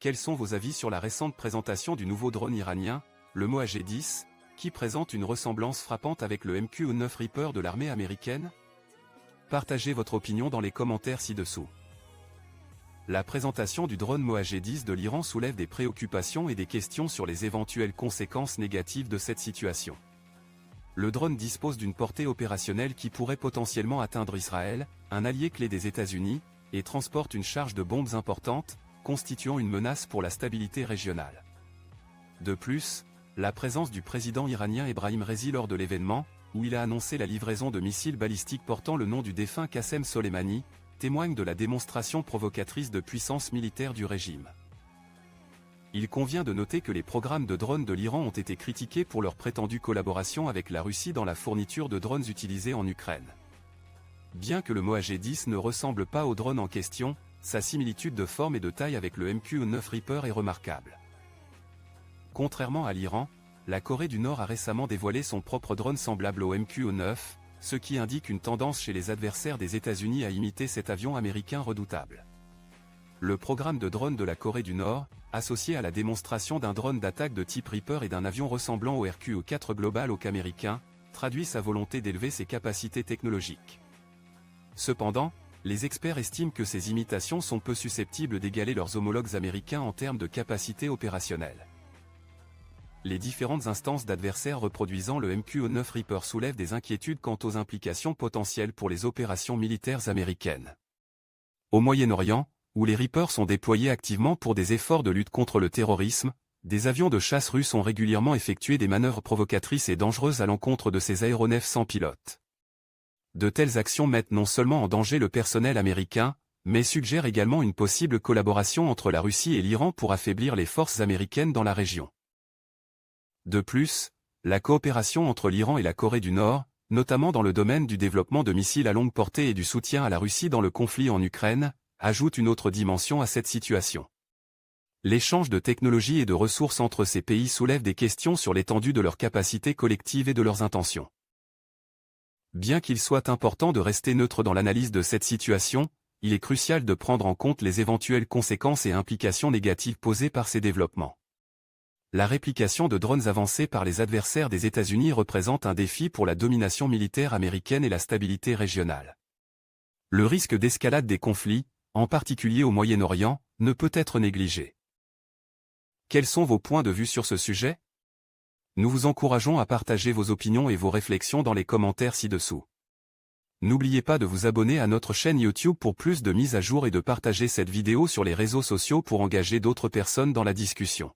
Quels sont vos avis sur la récente présentation du nouveau drone iranien, le Moaj 10, qui présente une ressemblance frappante avec le MQ-9 Reaper de l'armée américaine? Partagez votre opinion dans les commentaires ci-dessous. La présentation du drone Moaj 10 de l'Iran soulève des préoccupations et des questions sur les éventuelles conséquences négatives de cette situation. Le drone dispose d'une portée opérationnelle qui pourrait potentiellement atteindre Israël, un allié clé des États-Unis, et transporte une charge de bombes importante, constituant une menace pour la stabilité régionale. De plus, la présence du président iranien Ebrahim Raisi lors de l'événement, où il a annoncé la livraison de missiles balistiques portant le nom du défunt Qassem Soleimani, témoigne de la démonstration provocatrice de puissance militaire du régime. Il convient de noter que les programmes de drones de l'Iran ont été critiqués pour leur prétendue collaboration avec la Russie dans la fourniture de drones utilisés en Ukraine. Bien que le Moaj 10 ne ressemble pas au drone en question, sa similitude de forme et de taille avec le MQ-9 Reaper est remarquable. Contrairement à l'Iran, la Corée du Nord a récemment dévoilé son propre drone semblable au MQ-9, ce qui indique une tendance chez les adversaires des États-Unis à imiter cet avion américain redoutable. Le programme de drone de la Corée du Nord, associé à la démonstration d'un drone d'attaque de type Reaper et d'un avion ressemblant au RQ-4 Global Hawk américain, traduit sa volonté d'élever ses capacités technologiques. Cependant, les experts estiment que ces imitations sont peu susceptibles d'égaler leurs homologues américains en termes de capacité opérationnelle. Les différentes instances d'adversaires reproduisant le MQ-9 Reaper soulèvent des inquiétudes quant aux implications potentielles pour les opérations militaires américaines. Au Moyen-Orient, où les Reapers sont déployés activement pour des efforts de lutte contre le terrorisme, des avions de chasse russes ont régulièrement effectué des manœuvres provocatrices et dangereuses à l'encontre de ces aéronefs sans pilote. De telles actions mettent non seulement en danger le personnel américain, mais suggèrent également une possible collaboration entre la Russie et l'Iran pour affaiblir les forces américaines dans la région. De plus, la coopération entre l'Iran et la Corée du Nord, notamment dans le domaine du développement de missiles à longue portée et du soutien à la Russie dans le conflit en Ukraine, ajoute une autre dimension à cette situation. L'échange de technologies et de ressources entre ces pays soulève des questions sur l'étendue de leurs capacités collectives et de leurs intentions. Bien qu'il soit important de rester neutre dans l'analyse de cette situation, il est crucial de prendre en compte les éventuelles conséquences et implications négatives posées par ces développements. La réplication de drones avancés par les adversaires des États-Unis représente un défi pour la domination militaire américaine et la stabilité régionale. Le risque d'escalade des conflits, en particulier au Moyen-Orient, ne peut être négligé. Quels sont vos points de vue sur ce sujet? Nous vous encourageons à partager vos opinions et vos réflexions dans les commentaires ci-dessous. N'oubliez pas de vous abonner à notre chaîne YouTube pour plus de mises à jour et de partager cette vidéo sur les réseaux sociaux pour engager d'autres personnes dans la discussion.